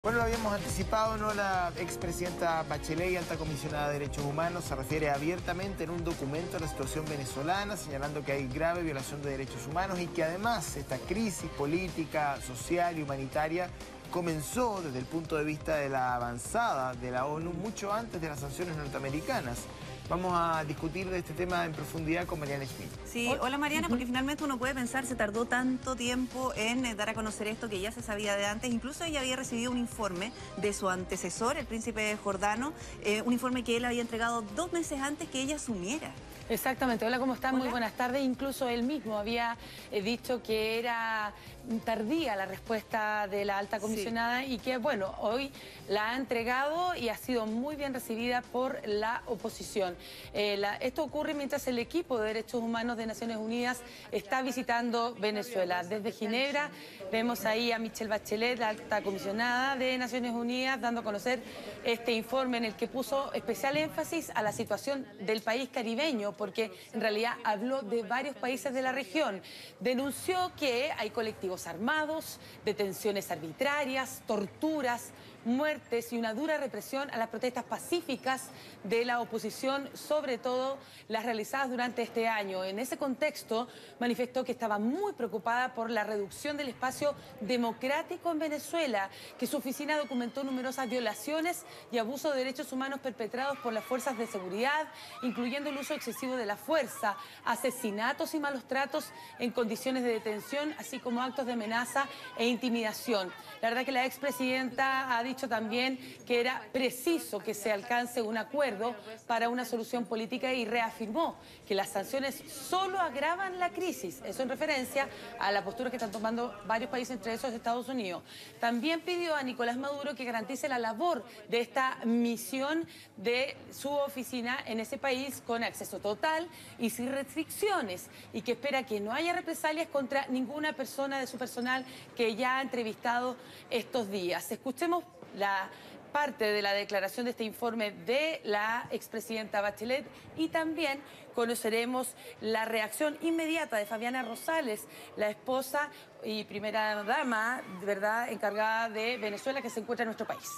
Bueno, lo habíamos anticipado, ¿no? La expresidenta Bachelet y alta comisionada de Derechos Humanos se refiere abiertamente en un documento a la situación venezolana, señalando que hay grave violación de derechos humanos y que además esta crisis política, social y humanitaria comenzó desde el punto de vista de la avanzada de la ONU mucho antes de las sanciones norteamericanas. Vamos a discutir de este tema en profundidad con Mariana Schmidt. Sí, hola Mariana, porque finalmente uno puede pensar, se tardó tanto tiempo en dar a conocer esto que ya se sabía de antes. Incluso ella había recibido un informe de su antecesor, el príncipe Jordano, un informe que él había entregado 2 meses antes que ella asumiera. Exactamente. Hola, ¿cómo están? Hola. Muy buenas tardes. Incluso él mismo había dicho que era tardía la respuesta de la alta comisionada y que, bueno, hoy la ha entregado y ha sido muy bien recibida por la oposición. Esto ocurre mientras el equipo de Derechos Humanos de Naciones Unidas está visitando Venezuela. Desde Ginebra vemos ahí a Michelle Bachelet, la alta comisionada de Naciones Unidas, dando a conocer este informe en el que puso especial énfasis a la situación del país caribeño, porque en realidad habló de varios países de la región. Denunció que hay colectivos armados, detenciones arbitrarias, torturas, muertes y una dura represión a las protestas pacíficas de la oposición, sobre todo las realizadas durante este año. En ese contexto manifestó que estaba muy preocupada por la reducción del espacio democrático en Venezuela, que su oficina documentó numerosas violaciones y abusos de derechos humanos perpetrados por las fuerzas de seguridad, incluyendo el uso excesivo de la fuerza, asesinatos y malos tratos en condiciones de detención, así como actos de amenaza e intimidación. La verdad que la expresidenta ha dicho también que era preciso que se alcance un acuerdo para una solución política y reafirmó que las sanciones solo agravan la crisis. Eso en referencia a la postura que están tomando varios países, entre esos Estados Unidos. También pidió a Nicolás Maduro que garantice la labor de esta misión de su oficina en ese país con acceso total y sin restricciones, y que espera que no haya represalias contra ninguna persona de su personal que ya ha entrevistado estos días. Escuchemos la parte de la declaración de este informe de la expresidenta Bachelet y también conoceremos la reacción inmediata de Fabiana Rosales, la esposa y primera dama, ¿verdad?, encargada de Venezuela, que se encuentra en nuestro país.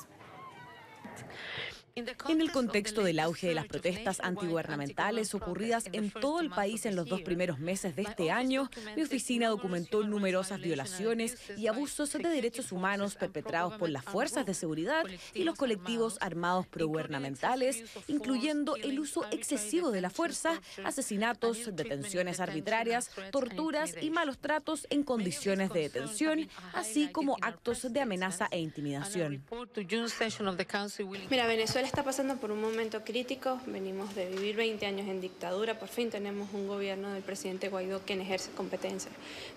En el contexto del auge de las protestas antigubernamentales ocurridas en todo el país en los 2 primeros meses de este año, mi oficina documentó numerosas violaciones y abusos de derechos humanos perpetrados por las fuerzas de seguridad y los colectivos armados progubernamentales, incluyendo el uso excesivo de la fuerza, asesinatos, detenciones arbitrarias, torturas y malos tratos en condiciones de detención, así como actos de amenaza e intimidación. Mira, Venezuela está pasando por un momento crítico. Venimos de vivir 20 años en dictadura. Por fin tenemos un gobierno del presidente Guaidó quien ejerce competencia.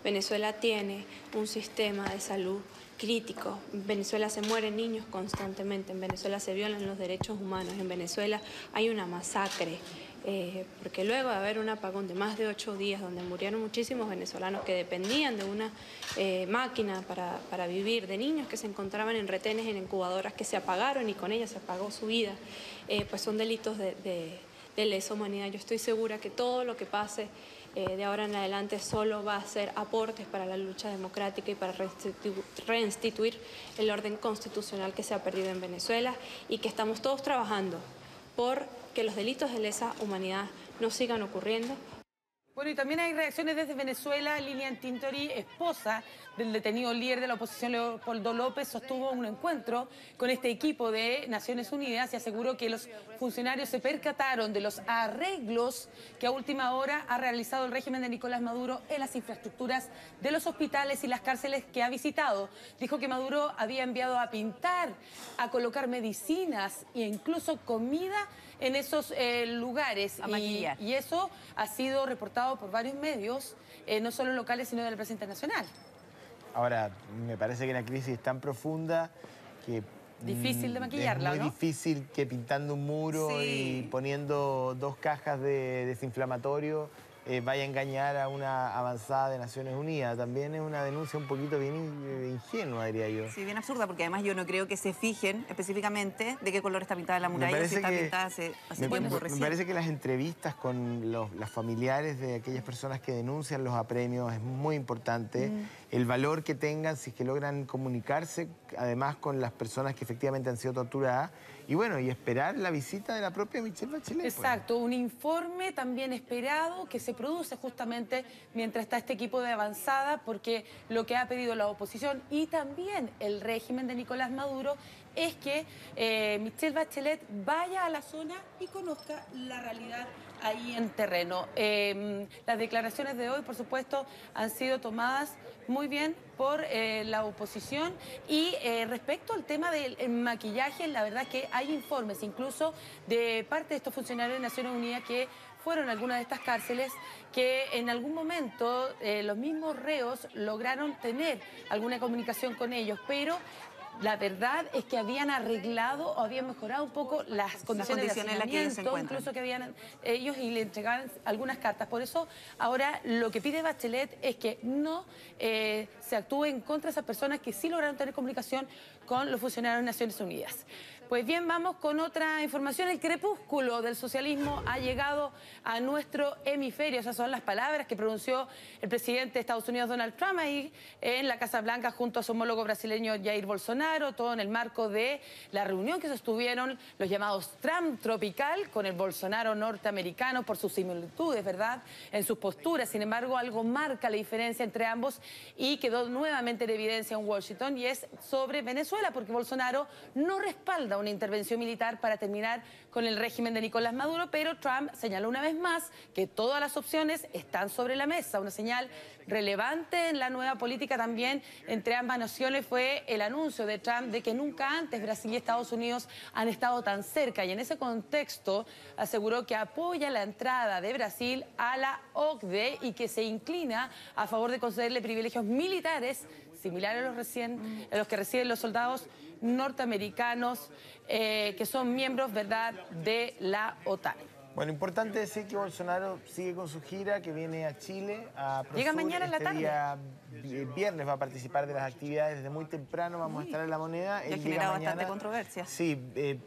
Venezuela tiene un sistema de salud crítico. En Venezuela se mueren niños constantemente. En Venezuela se violan los derechos humanos. En Venezuela hay una masacre. Porque luego de haber un apagón de más de 8 días donde murieron muchísimos venezolanos que dependían de una máquina para vivir, de niños que se encontraban en retenes, en incubadoras que se apagaron y con ellas se apagó su vida, pues son delitos de lesa humanidad. Yo estoy segura que todo lo que pase de ahora en adelante solo va a ser aportes para la lucha democrática y para reinstituir el orden constitucional que se ha perdido en Venezuela y que estamos todos trabajando por que los delitos de lesa humanidad no sigan ocurriendo. Bueno, y también hay reacciones desde Venezuela. Lilian Tintori, esposa del detenido líder de la oposición Leopoldo López, sostuvo un encuentro con este equipo de Naciones Unidas y aseguró que los funcionarios se percataron de los arreglos que a última hora ha realizado el régimen de Nicolás Maduro en las infraestructuras de los hospitales y las cárceles que ha visitado. Dijo que Maduro había enviado a pintar, a colocar medicinas e incluso comida en esos lugares. Y eso ha sido reportado por varios medios, no solo locales, sino del presidente nacional. Ahora, me parece que la crisis es tan profunda que difícil de maquillarla, es muy ¿no? difícil que pintando un muro y poniendo 2 cajas de desinflamatorio vaya a engañar a una avanzada de Naciones Unidas. También es una denuncia un poquito bien ingenua, diría yo. Sí, bien absurda, porque además yo no creo que se fijen específicamente de qué color está pintada la muralla, si está pintada hace tiempo recién. Me parece que las entrevistas con los familiares de aquellas personas que denuncian los apremios es muy importante. el valor que tengan si es que logran comunicarse, además con las personas que efectivamente han sido torturadas, y bueno, y esperar la visita de la propia Michelle Bachelet. Exacto, un informe también esperado que se produce justamente mientras está este equipo de avanzada, porque lo que ha pedido la oposición y también el régimen de Nicolás Maduro es que Michelle Bachelet vaya a la zona y conozca la realidad ahí en terreno. Las declaraciones de hoy, por supuesto, han sido tomadas muy bien por la oposición y respecto al tema del maquillaje, la verdad que hay informes incluso de parte de estos funcionarios de Naciones Unidas que fueron a algunas de estas cárceles que en algún momento los mismos reos lograron tener alguna comunicación con ellos, pero la verdad es que habían arreglado o habían mejorado un poco las condiciones de en las que ellos se encuentran. incluso que habían ellos y le entregaban algunas cartas. Por eso ahora lo que pide Bachelet es que no se actúe en contra de esas personas que sí lograron tener comunicación con los funcionarios de Naciones Unidas. Pues bien, vamos con otra información. El crepúsculo del socialismo ha llegado a nuestro hemisferio. Esas son las palabras que pronunció el presidente de Estados Unidos, Donald Trump, ahí en la Casa Blanca junto a su homólogo brasileño Jair Bolsonaro, todo en el marco de la reunión que sostuvieron los llamados Trump tropical con el Bolsonaro norteamericano por sus similitudes, ¿verdad?, en sus posturas. Sin embargo, algo marca la diferencia entre ambos y quedó nuevamente en evidencia en Washington, y es sobre Venezuela, porque Bolsonaro no respalda una intervención militar para terminar con el régimen de Nicolás Maduro, pero Trump señaló una vez más que todas las opciones están sobre la mesa. Una señal relevante en la nueva política también entre ambas naciones fue el anuncio de Trump de que nunca antes Brasil y Estados Unidos han estado tan cerca, y en ese contexto aseguró que apoya la entrada de Brasil a la OCDE y que se inclina a favor de concederle privilegios militares similares a los que reciben los soldados norteamericanos que son miembros, ¿verdad?, de la OTAN. Bueno, importante decir que Bolsonaro sigue con su gira, que viene a Chile, a Prosur. Llega mañana en la tarde. Día viernes va a participar de las actividades desde muy temprano, vamos a estar en La Moneda. Ya ha generado bastante controversia. Sí,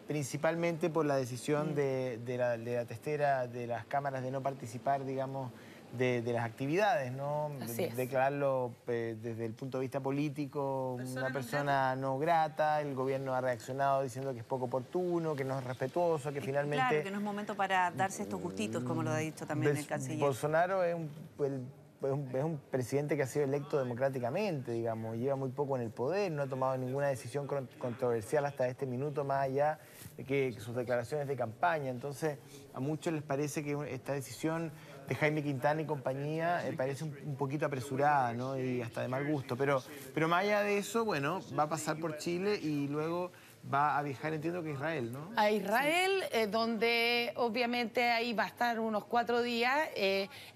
principalmente por la decisión de la testera de las cámaras de no participar, digamos, de las actividades, ¿no? Declararlo desde el punto de vista político una persona no grata. El gobierno ha reaccionado diciendo que es poco oportuno, que no es respetuoso, que finalmente... Claro, que no es momento para darse estos gustitos, como lo ha dicho también el canciller. Bolsonaro es un presidente que ha sido electo democráticamente, digamos, lleva muy poco en el poder, no ha tomado ninguna decisión controversial hasta este minuto, más allá de que sus declaraciones de campaña. Entonces, a muchos les parece que esta decisión de Jaime Quintana y compañía parece un poquito apresurada, ¿no?, y hasta de mal gusto. Pero más allá de eso, bueno, va a pasar por Chile y luego va a viajar, entiendo que a Israel, ¿no? A Israel, donde obviamente ahí va a estar unos 4 días.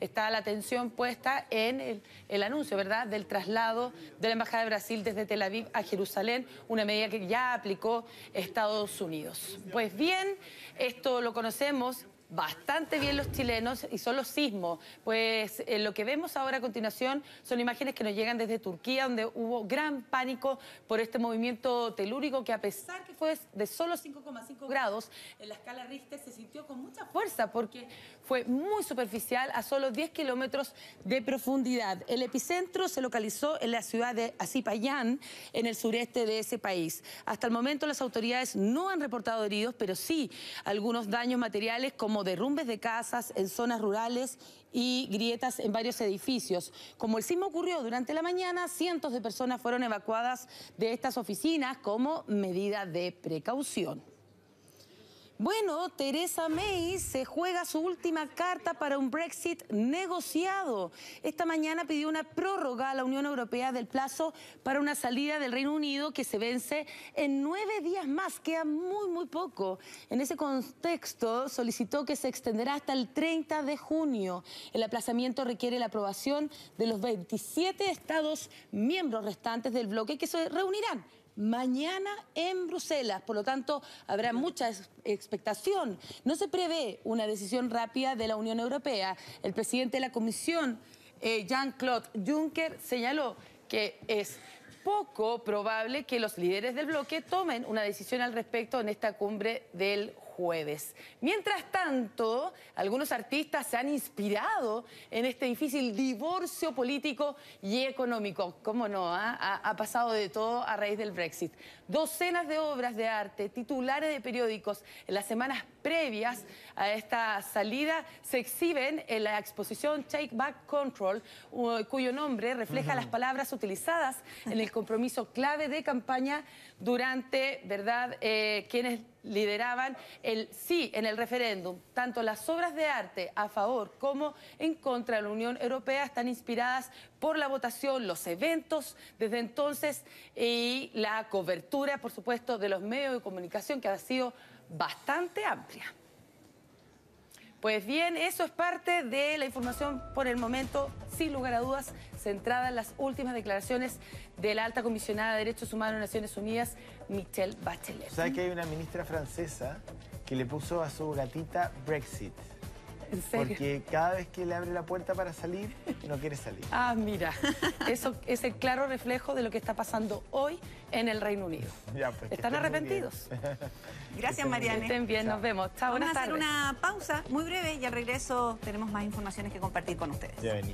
Está la atención puesta en el anuncio, ¿verdad?, del traslado de la Embajada de Brasil desde Tel Aviv a Jerusalén, una medida que ya aplicó Estados Unidos. Pues bien, esto lo conocemos bastante bien los chilenos y son los sismos. Pues lo que vemos ahora a continuación son imágenes que nos llegan desde Turquía, donde hubo gran pánico por este movimiento telúrico que, a pesar que fue de solo 5,5 grados en la escala Richter, se sintió con mucha fuerza porque fue muy superficial, a solo 10 kilómetros de profundidad. El epicentro se localizó en la ciudad de Azipayán, en el sureste de ese país. Hasta el momento las autoridades no han reportado heridos, pero sí algunos daños materiales como derrumbes de casas en zonas rurales y grietas en varios edificios. Como el sismo ocurrió durante la mañana, cientos de personas fueron evacuadas de estas oficinas como medida de precaución. Bueno, Theresa May se juega su última carta para un Brexit negociado. Esta mañana pidió una prórroga a la Unión Europea del plazo para una salida del Reino Unido que se vence en 9 días más. Queda muy poco. En ese contexto solicitó que se extenderá hasta el 30 de junio. El aplazamiento requiere la aprobación de los 27 Estados miembros restantes del bloque que se reunirán mañana en Bruselas. Por lo tanto, habrá mucha expectación. No se prevé una decisión rápida de la Unión Europea. El presidente de la Comisión, Jean-Claude Juncker, señaló que es poco probable que los líderes del bloque tomen una decisión al respecto en esta cumbre del jueves. jueves. Mientras tanto, algunos artistas se han inspirado en este difícil divorcio político y económico. ¿Cómo no? Ha pasado de todo a raíz del Brexit. Docenas de obras de arte, titulares de periódicos en las semanas previas a esta salida se exhiben en la exposición Take Back Control, cuyo nombre refleja las palabras utilizadas en el compromiso clave de campaña durante, ¿verdad?, quienes lideraban el sí en el referéndum. Tanto las obras de arte a favor como en contra de la Unión Europea están inspiradas por la votación, los eventos desde entonces y la cobertura, por supuesto, de los medios de comunicación, que ha sido bastante amplia. Pues bien, eso es parte de la información por el momento, sin lugar a dudas, centrada en las últimas declaraciones de la alta comisionada de Derechos Humanos de Naciones Unidas, Michelle Bachelet. ¿Sabes que hay una ministra francesa que le puso a su gatita Brexit? ¿En serio? Porque cada vez que le abre la puerta para salir, no quiere salir. Ah, mira, eso es el claro reflejo de lo que está pasando hoy en el Reino Unido. Ya, pues, ¿Están arrepentidos? Gracias, Mariane. Estén bien, Chao. nos vemos. Chao, Vamos buenas a hacer tardes. una pausa muy breve y al regreso tenemos más informaciones que compartir con ustedes. Ya vení.